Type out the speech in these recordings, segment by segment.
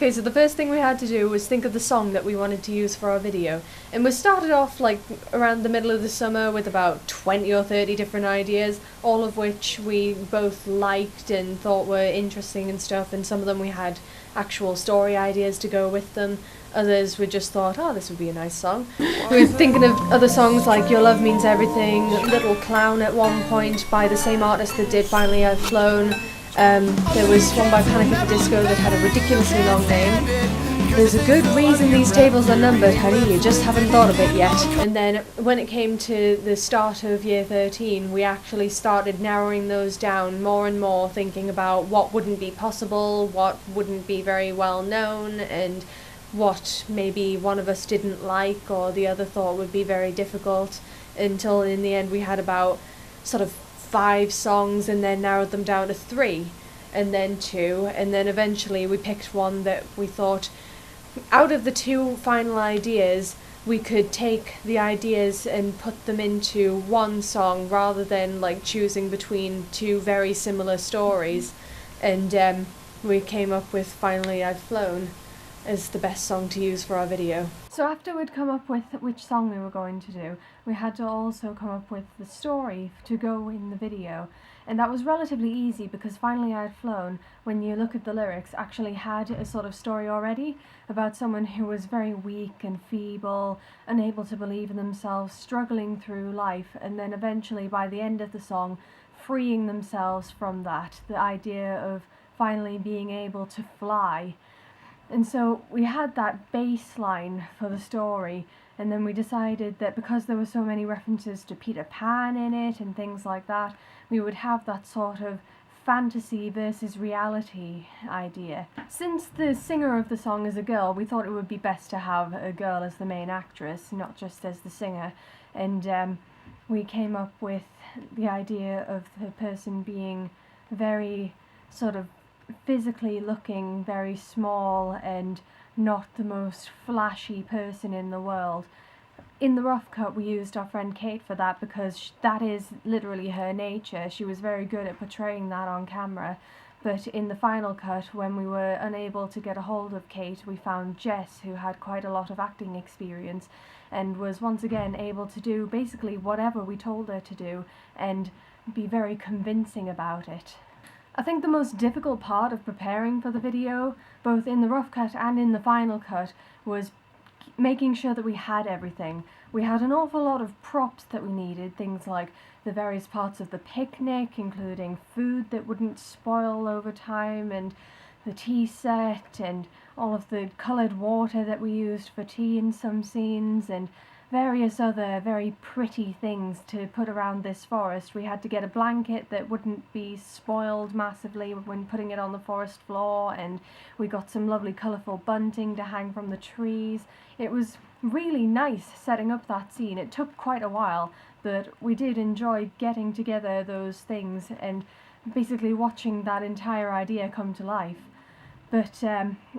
Okay, so the first thing we had to do was think of the song that we wanted to use for our video. And we started off like around the middle of the summer with about 20 or 30 different ideas, all of which we both liked and thought were interesting and stuff, and some of them we had actual story ideas to go with them. Others we just thought, oh, this would be a nice song. We were thinking of other songs like Your Love Means Everything, Little Clown at one point by the same artist that did Finally I've Flown. There was one by Panic at the Disco that had a ridiculously long name. There's a good reason these tables are numbered, honey, you just haven't thought of it yet. And then when it came to the start of year 13, we actually started narrowing those down more and more, thinking about what wouldn't be possible, what wouldn't be very well known, and what maybe one of us didn't like or the other thought would be very difficult, until in the end we had about sort of 5 songs and then narrowed them down to 3 and then 2, and then eventually we picked one that we thought out of the 2 final ideas we could take the ideas and put them into one song rather than like choosing between 2 very similar stories, and we came up with Finally I've Flown as the best song to use for our video. So after we'd come up with which song we were going to do, we had to also come up with the story to go in the video. And that was relatively easy because Finally I'd Flown, when you look at the lyrics, actually had a sort of story already about someone who was very weak and feeble, unable to believe in themselves, struggling through life, and then eventually by the end of the song freeing themselves from that, the idea of finally being able to fly. And so we had that baseline for the story, and then we decided that because there were so many references to Peter Pan in it and things like that, we would have that sort of fantasy versus reality idea. Since the singer of the song is a girl, we thought it would be best to have a girl as the main actress, not just as the singer. And we came up with the idea of the person being very sort of physically looking very small and not the most flashy person in the world. In the rough cut we used our friend Kate for that because that is literally her nature. She was very good at portraying that on camera. But in the final cut, when we were unable to get a hold of Kate, we found Jess, who had quite a lot of acting experience and was once again able to do basically whatever we told her to do and be very convincing about it. I think the most difficult part of preparing for the video, both in the rough cut and in the final cut, was making sure that we had everything. We had an awful lot of props that we needed, things like the various parts of the picnic, including food that wouldn't spoil over time, and the tea set, and all of the coloured water that we used for tea in some scenes, and various other very pretty things to put around this forest. We had to get a blanket that wouldn't be spoiled massively when putting it on the forest floor, and we got some lovely colourful bunting to hang from the trees. It was really nice setting up that scene. It took quite a while, but we did enjoy getting together those things and basically watching that entire idea come to life. But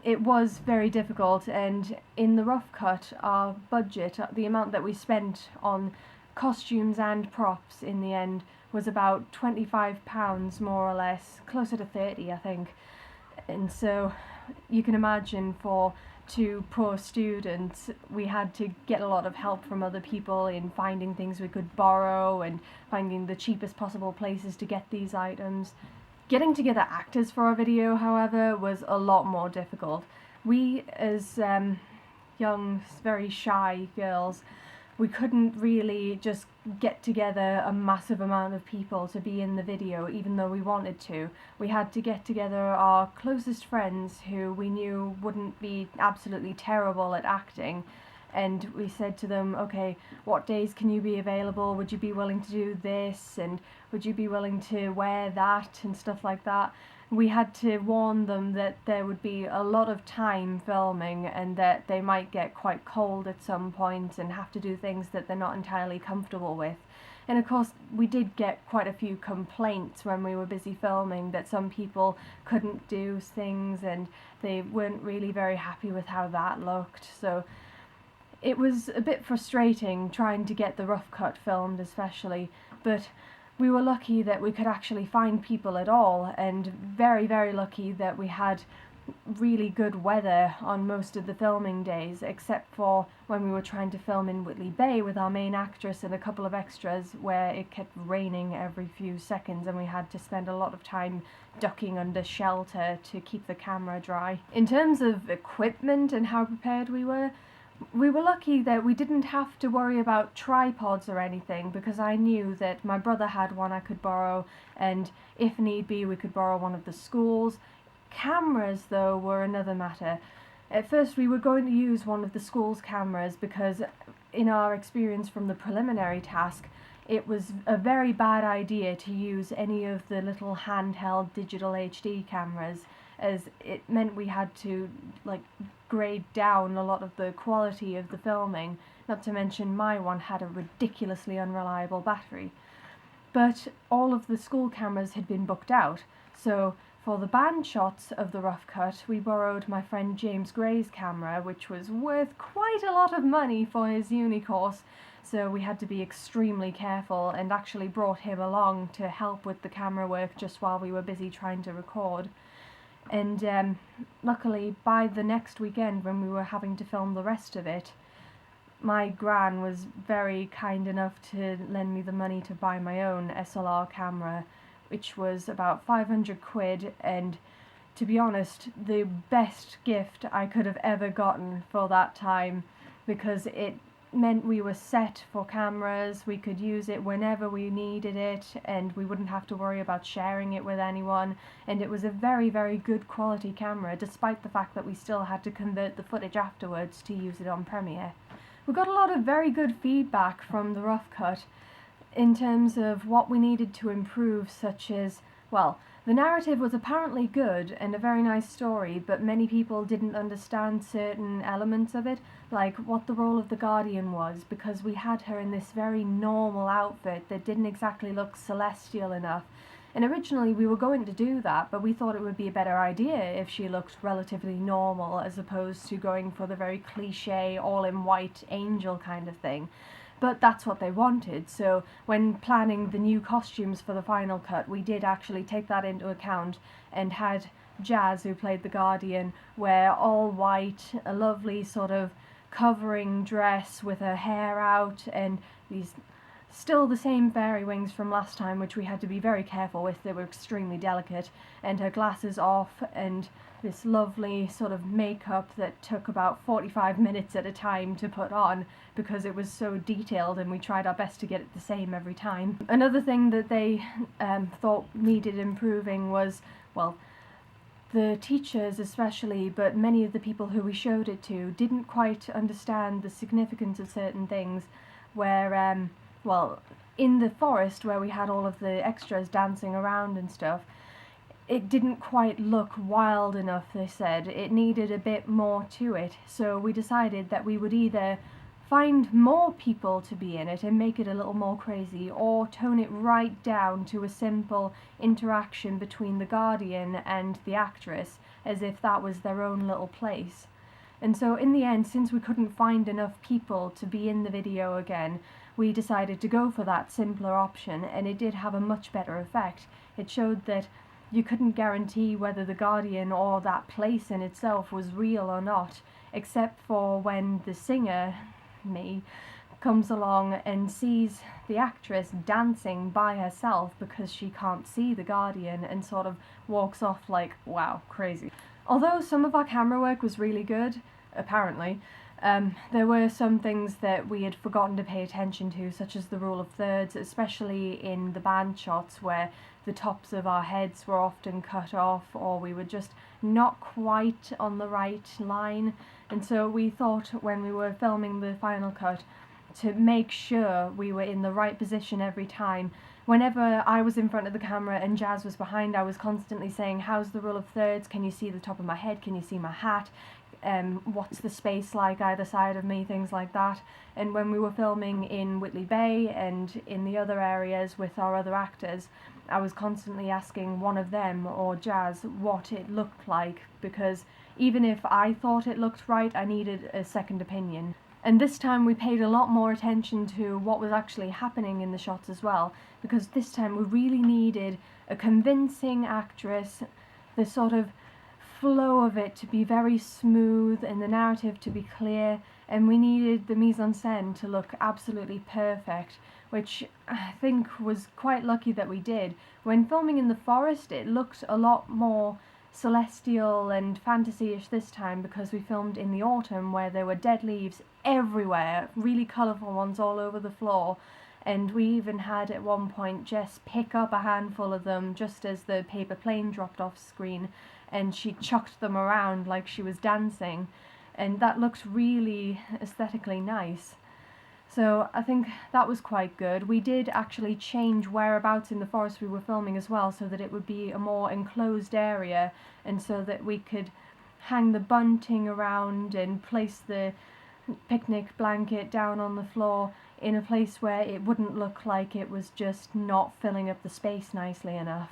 it was very difficult, and in the rough cut, our budget, the amount that we spent on costumes and props in the end, was about £25 more or less, closer to 30 I think. And so you can imagine for 2 poor students, we had to get a lot of help from other people in finding things we could borrow and finding the cheapest possible places to get these items. Getting together actors for our video, however, was a lot more difficult. We, as young, very shy girls, we couldn't really just get together a massive amount of people to be in the video, even though we wanted to. We had to get together our closest friends who we knew wouldn't be absolutely terrible at acting, and we said to them, okay, what days can you be available? Would you be willing to do this? And would you be willing to wear that? And stuff like that. We had to warn them that there would be a lot of time filming and that they might get quite cold at some point and have to do things that they're not entirely comfortable with. And of course, we did get quite a few complaints when we were busy filming that some people couldn't do things and they weren't really very happy with how that looked. So it was a bit frustrating trying to get the rough cut filmed especially, but we were lucky that we could actually find people at all, and very, very lucky that we had really good weather on most of the filming days, except for when we were trying to film in Whitley Bay with our main actress and a couple of extras, where it kept raining every few seconds and we had to spend a lot of time ducking under shelter to keep the camera dry. In terms of equipment and how prepared we were lucky that we didn't have to worry about tripods or anything, because I knew that my brother had one I could borrow, and if need be we could borrow one of the schools. Cameras, though, were another matter. At first we were going to use one of the school's cameras because, in our experience from the preliminary task, it was a very bad idea to use any of the little handheld digital HD cameras, as it meant we had to grade down a lot of the quality of the filming, not to mention my one had a ridiculously unreliable battery. But all of the school cameras had been booked out, so for the band shots of the rough cut we borrowed my friend James Gray's camera, which was worth quite a lot of money for his uni course, so we had to be extremely careful, and actually brought him along to help with the camera work just while we were busy trying to record. And luckily by the next weekend, when we were having to film the rest of it, my gran was very kind enough to lend me the money to buy my own SLR camera, which was about 500 quid, and to be honest, the best gift I could have ever gotten for that time, because it meant we were set for cameras, we could use it whenever we needed it, and we wouldn't have to worry about sharing it with anyone, and it was a very, very good quality camera, despite the fact that we still had to convert the footage afterwards to use it on Premiere. We got a lot of very good feedback from the rough cut in terms of what we needed to improve, such as, well, the narrative was apparently good and a very nice story, but many people didn't understand certain elements of it, like what the role of the Guardian was, because we had her in this very normal outfit that didn't exactly look celestial enough. And originally we were going to do that, but we thought it would be a better idea if she looked relatively normal, as opposed to going for the very cliché, all-in-white angel kind of thing. But that's what they wanted, so when planning the new costumes for the final cut, we did actually take that into account and had Jazz, who played the Guardian, wear all white, a lovely sort of covering dress with her hair out, and these still the same fairy wings from last time, which we had to be very careful with, they were extremely delicate, and her glasses off, and this lovely sort of makeup that took about 45 minutes at a time to put on because it was so detailed, and we tried our best to get it the same every time. Another thing that they thought needed improving was, well, the teachers especially, but many of the people who we showed it to, didn't quite understand the significance of certain things, where well, in the forest where we had all of the extras dancing around and stuff, it didn't quite look wild enough, they said. It needed a bit more to it, so we decided that we would either find more people to be in it and make it a little more crazy, or tone it right down to a simple interaction between the Guardian and the actress, as if that was their own little place. And so in the end, since we couldn't find enough people to be in the video again, we decided to go for that simpler option, and it did have a much better effect. It showed that you couldn't guarantee whether the Guardian or that place in itself was real or not, except for when the singer, me, comes along and sees the actress dancing by herself because she can't see the Guardian, and sort of walks off like, wow, crazy. Although some of our camera work was really good, apparently, there were some things that we had forgotten to pay attention to, such as the rule of thirds, especially in the band shots where the tops of our heads were often cut off, or we were just not quite on the right line. And so we thought, when we were filming the final cut, to make sure we were in the right position every time. Whenever I was in front of the camera and Jazz was behind, I was constantly saying, how's the rule of thirds? Can you see the top of my head? Can you see my hat? What's the space like either side of me? Things like that. And when we were filming in Whitley Bay and in the other areas with our other actors, I was constantly asking one of them or Jazz what it looked like, because even if I thought it looked right, I needed a second opinion. And this time we paid a lot more attention to what was actually happening in the shots as well, because this time we really needed a convincing actress, the sort of flow of it to be very smooth and the narrative to be clear, and we needed the mise-en-scène to look absolutely perfect, which I think was quite lucky that we did. When filming in the forest, it looked a lot more celestial and fantasy-ish this time because we filmed in the autumn where there were dead leaves everywhere, really colourful ones all over the floor, and we even had at one point Jess pick up a handful of them just as the paper plane dropped off screen, and she chucked them around like she was dancing, and that looked really aesthetically nice. So I think that was quite good. We did actually change whereabouts in the forest we were filming as well, so that it would be a more enclosed area, and so that we could hang the bunting around and place the picnic blanket down on the floor in a place where it wouldn't look like it was just not filling up the space nicely enough.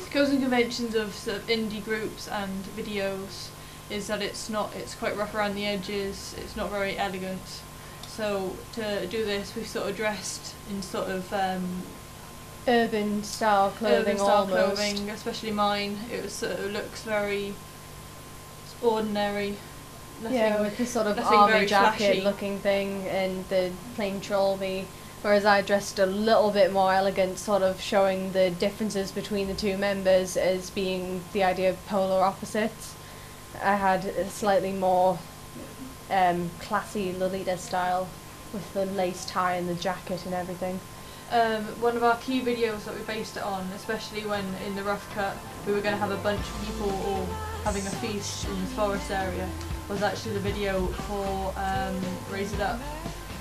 Skills and conventions of sort of indie groups and videos is that it's quite rough around the edges, it's not very elegant. So to do this, we've sort of dressed in sort of urban style clothing, clothing, especially mine. It looks very ordinary. Yeah, with the sort of army jacket looking thing and the plain trawlby, whereas I dressed a little bit more elegant, sort of showing the differences between the two members as being the idea of polar opposites. I had a slightly more classy Lolita style with the lace tie and the jacket and everything. One of our key videos that we based it on, especially when in the rough cut we were going to have a bunch of people all having a feast in the forest area, was actually the video for Raise It Up.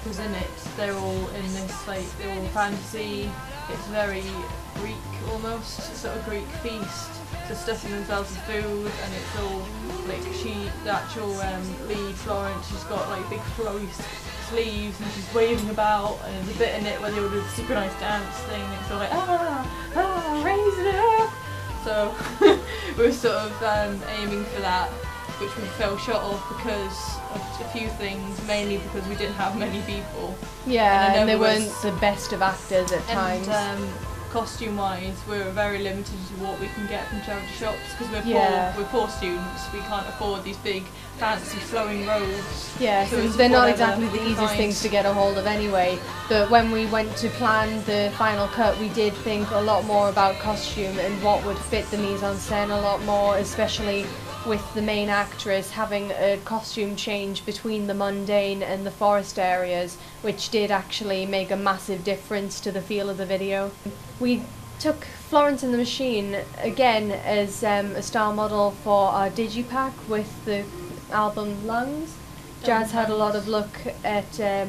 Because in it they're all in this, like, they're all fantasy, it's very Greek almost, it's sort of Greek feast, so stuffing themselves with food, and it's all like the actual lead, Florence, she's got like big flowy sleeves and she's waving about, and there's a bit in it where they all do the synchronised dance thing, and it's all like raise it up. So we were sort of aiming for that, which we fell short of because of a few things, mainly because we didn't have many people. Yeah, and they weren't the best of actors at times. Costume-wise, we're very limited to what we can get from charity shops because we're poor students. We can't afford these big, fancy, flowing robes. Yeah, so they're not exactly the easiest things to get a hold of anyway. But when we went to plan the final cut, we did think a lot more about costume and what would fit the mise-en-scène a lot more, especially with the main actress having a costume change between the mundane and the forest areas, which did actually make a massive difference to the feel of the video. We took Florence and the Machine again as a style model for our digipack with the album Lungs. Jazz had a lot of look at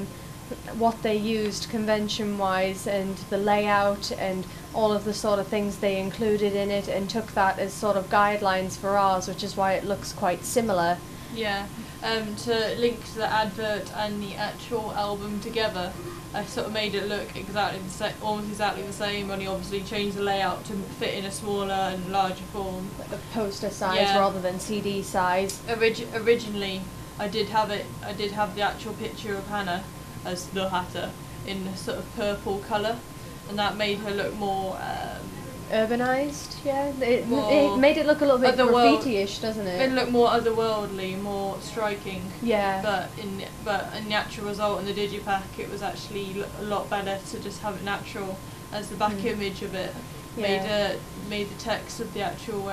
what they used convention-wise and the layout and all of the sort of things they included in it, and took that as sort of guidelines for ours, which is why it looks quite similar. Yeah, to link to the advert and the actual album together, I sort of made it look exactly the same, almost exactly the same, only obviously changed the layout to fit in a smaller and larger form. Like a poster size rather than CD size. Originally, I did have the actual picture of Hannah as the Hatter in a sort of purple colour, and that made her look more urbanised. Yeah, it made it look a little bit graffiti-ish, doesn't it? It looked more otherworldly, more striking. Yeah. But in the actual result in the digipack, it was actually a lot better to just have it natural, as the back image of it made the text of the actual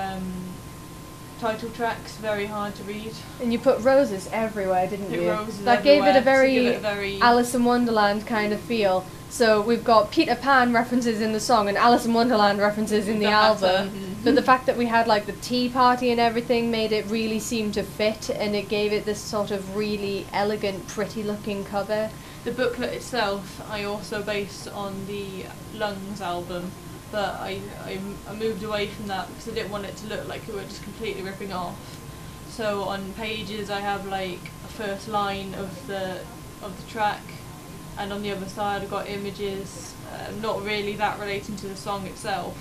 title tracks very hard to read. And you put roses everywhere, didn't you? Roses that gave it a very Alice in Wonderland kind of feel. So we've got Peter Pan references in the song and Alice in Wonderland references in the album. But the fact that we had like the tea party and everything made it really seem to fit, and it gave it this sort of really elegant, pretty looking cover. The booklet itself I also based on the Lungs album, but I moved away from that because I didn't want it to look like we were just completely ripping off. So on pages I have like a first line of the track, and on the other side I've got images, not really that relating to the song itself,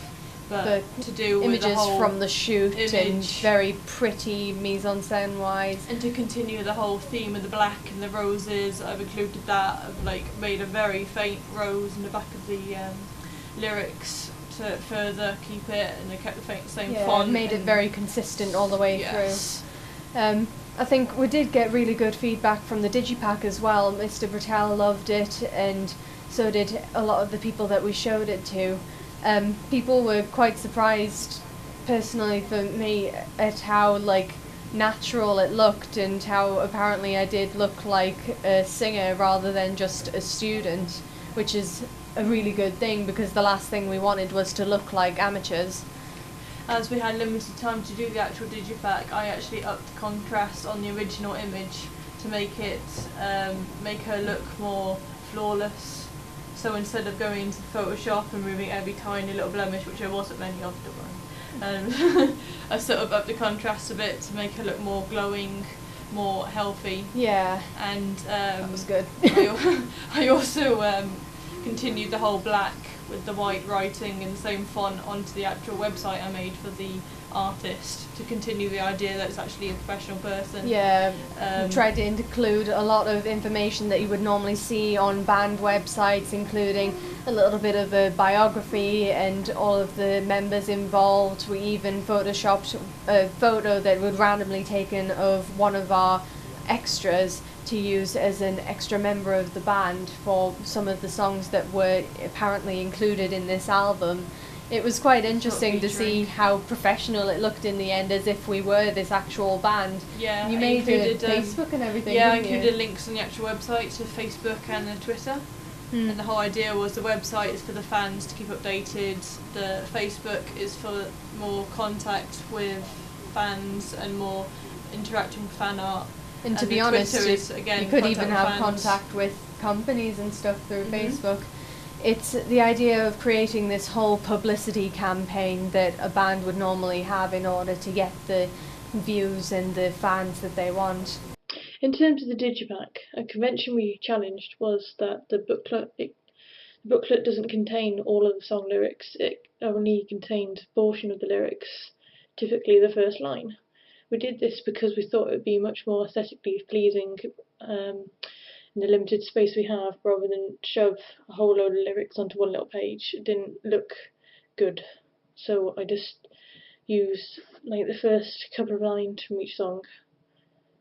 but to do with images the whole from the shoot and very pretty mise-en-scène wise. And to continue the whole theme of the black and the roses, I've included that. I've like made a very faint rose in the back of the lyrics to further keep it, and they kept the same Yeah, font. made it very consistent all the way yes. through. I think we did get really good feedback from the Digipack as well. Mr. Bertel loved it, and so did a lot of the people that we showed it to. People were quite surprised, personally for me, at how natural it looked, and how apparently I did look like a singer rather than just a student, which is a really good thing, because the last thing we wanted was to look like amateurs. As we had limited time to do the actual Digipack, I actually upped the contrast on the original image to make her look more flawless. So instead of going into Photoshop and removing every tiny little blemish, which there wasn't many of, I sort of upped the contrast a bit to make her look more glowing, more healthy. Yeah. And that was good. I also continued the whole black with the white writing and the same font onto the actual website I made for the artist, to continue the idea that it's actually a professional person. Yeah, tried to include a lot of information that you would normally see on band websites, including a little bit of a biography and all of the members involved. We even photoshopped a photo that was randomly taken of one of our extras to use as an extra member of the band for some of the songs that were apparently included in this album. It was quite interesting to see how professional it looked in the end, as if we were this actual band. Yeah, you made a Facebook and everything. Yeah, I didn't included you? links on the actual website to Facebook and Twitter. Hmm. And the whole idea was the website is for the fans to keep updated. The Facebook is for more contact with fans and more interacting with fan art. And to the be honest, Twitter is, again, you could contact even with have fans. contact with companies and stuff through Mhm. Facebook. It's the idea of creating this whole publicity campaign that a band would normally have in order to get the views and the fans that they want. In terms of the Digipack, a convention we challenged was that the booklet doesn't contain all of the song lyrics. It only contains a portion of the lyrics, typically the first line. We did this because we thought it would be much more aesthetically pleasing in the limited space we have, rather than shove a whole load of lyrics onto one little page. It didn't look good, so I just used the first couple of lines from each song,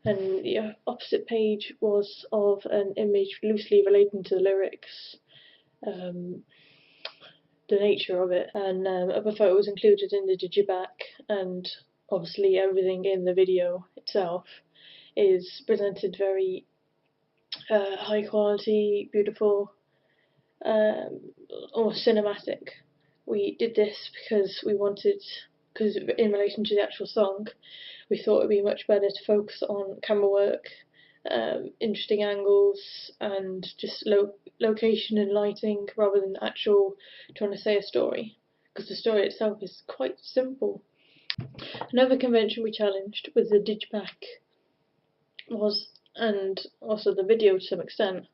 and the opposite page was of an image loosely relating to the lyrics, the nature of it, and other photos included in the Digipack, and obviously everything in the video itself is presented very high quality, beautiful, almost cinematic. We did this because in relation to the actual song, we thought it would be much better to focus on camera work, interesting angles, and just location and lighting, rather than actual trying to say a story, because the story itself is quite simple. Another convention we challenged with the Digipack and also the video to some extent,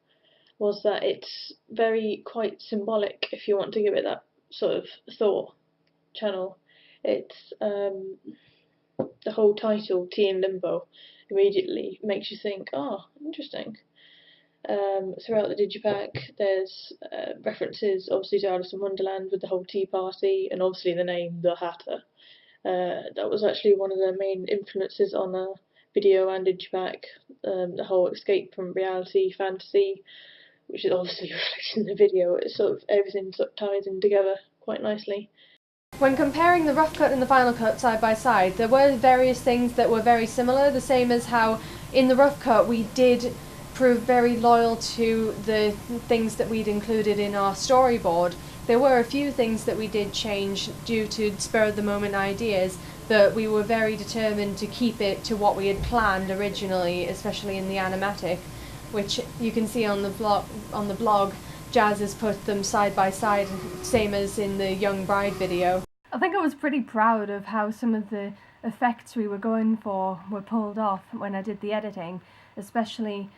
was that it's quite symbolic if you want to give it that sort of thought channel. It's the whole title, Tea in Limbo, immediately makes you think, interesting. Throughout the Digipack, there's references obviously to Alice in Wonderland with the whole tea party, and obviously the name, The Hatter. That was actually one of the main influences on the video and Digipack, the whole escape from reality, fantasy, which is obviously reflected in the video. It's everything ties in together quite nicely. When comparing the rough cut and the final cut side by side, there were various things that were very similar, the same as how in the rough cut we did prove very loyal to the things that we'd included in our storyboard. There were a few things that we did change due to spur-of-the-moment ideas, but we were very determined to keep it to what we had planned originally, especially in the animatic, which you can see on the blog. Jazz has put them side by side, same as in the Young Bride video. I think I was pretty proud of how some of the effects we were going for were pulled off when I did the editing, especially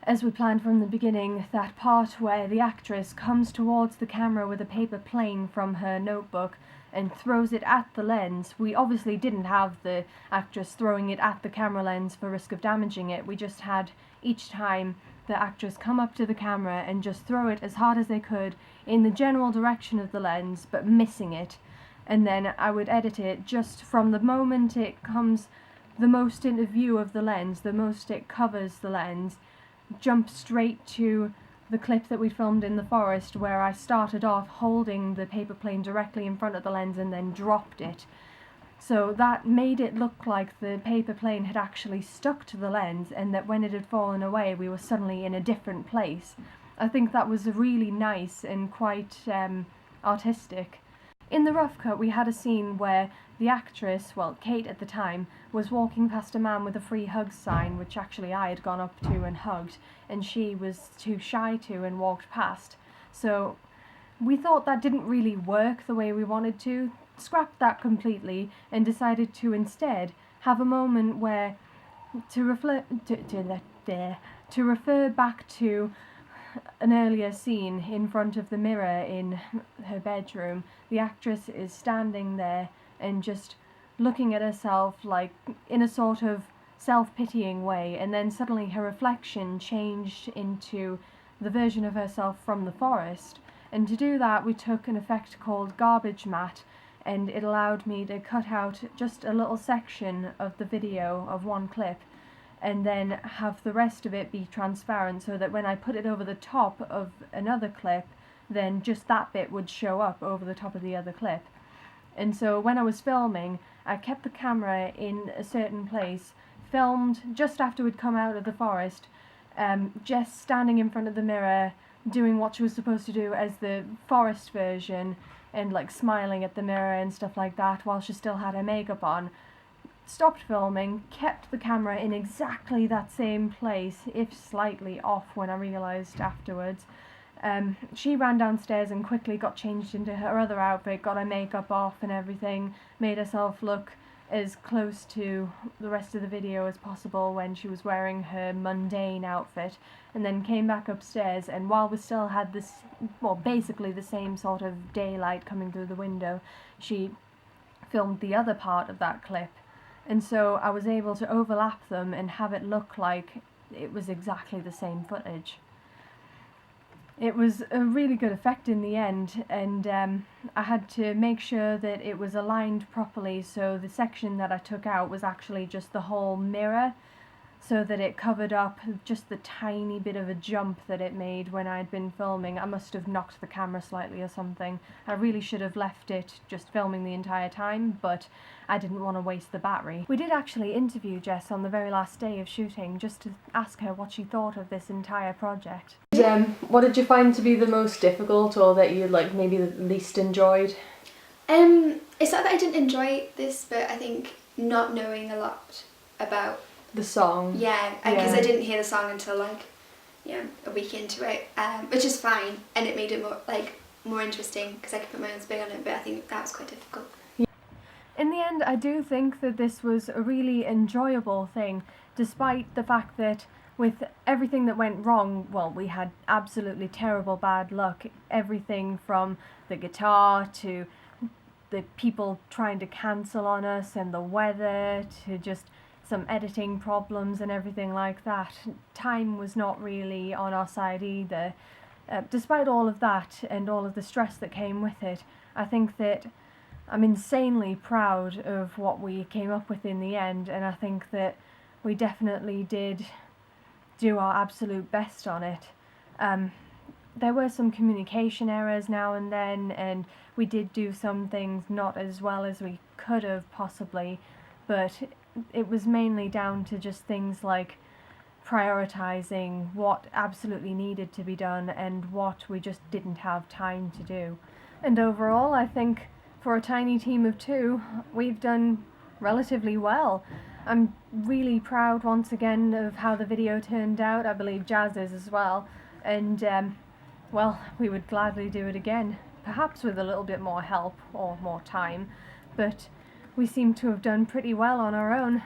as we planned from the beginning, that part where the actress comes towards the camera with a paper plane from her notebook and throws it at the lens. We obviously didn't have the actress throwing it at the camera lens for risk of damaging it. We just had each time the actress come up to the camera and just throw it as hard as they could in the general direction of the lens, but missing it. And then I would edit it just from the moment it comes the most into view of the lens, the most it covers the lens, jump straight to the clip that we filmed in the forest, where I started off holding the paper plane directly in front of the lens and then dropped it. So that made it look like the paper plane had actually stuck to the lens, and that when it had fallen away we were suddenly in a different place. I think that was really nice and quite artistic. In the rough cut we had a scene where the actress, well, Kate at the time, was walking past a man with a free hugs sign, which actually I had gone up to and hugged, and she was too shy to and walked past. So we thought that didn't really work the way we wanted to, scrapped that completely, and decided to instead have a moment where, to refer back to an earlier scene in front of the mirror in her bedroom, the actress is standing there and just looking at herself like in a sort of self-pitying way, and then suddenly her reflection changed into the version of herself from the forest. And to do that we took an effect called garbage matte, and it allowed me to cut out just a little section of the video of one clip and then have the rest of it be transparent, so that when I put it over the top of another clip, then just that bit would show up over the top of the other clip. And so when I was filming, I kept the camera in a certain place, filmed just after we'd come out of the forest, Jess standing in front of the mirror, doing what she was supposed to do as the forest version, and like smiling at the mirror and stuff like that while she still had her makeup on. Stopped filming, kept the camera in exactly that same place, if slightly off when I realised afterwards. She ran downstairs and quickly got changed into her other outfit, got her makeup off and everything, made herself look as close to the rest of the video as possible when she was wearing her mundane outfit, and then came back upstairs, and while we still had this, well, basically the same sort of daylight coming through the window, she filmed the other part of that clip. And so I was able to overlap them and have it look like it was exactly the same footage. It was a really good effect in the end, and I had to make sure that it was aligned properly, so the section that I took out was actually just the whole mirror, so that it covered up just the tiny bit of a jump that it made when I'd been filming. I must have knocked the camera slightly or something. I really should have left it just filming the entire time, but I didn't want to waste the battery. We did actually interview Jess on the very last day of shooting, just to ask her what she thought of this entire project. What did you find to be the most difficult, or that you like maybe the least enjoyed? It's not that I didn't enjoy this, but I think not knowing a lot about the song. Yeah, because I didn't hear the song until like, a week into it, which is fine, and it made it more interesting because I could put my own spin on it. But I think that was quite difficult. In the end, I do think that this was a really enjoyable thing, despite the fact that with everything that went wrong, well, we had absolutely terrible bad luck. Everything from the guitar to the people trying to cancel on us and the weather to just some editing problems and everything like that. Time was not really on our side either. Despite all of that and all of the stress that came with it, I think that I'm insanely proud of what we came up with in the end, and I think that we definitely did do our absolute best on it. There were some communication errors now and then, and we did do some things not as well as we could have possibly, but it was mainly down to just things like prioritizing what absolutely needed to be done and what we just didn't have time to do. And overall, I think for a tiny team of 2, we've done relatively well. I'm really proud once again of how the video turned out. I believe Jazz is as well, and well, we would gladly do it again, perhaps with a little bit more help or more time, but we seem to have done pretty well on our own.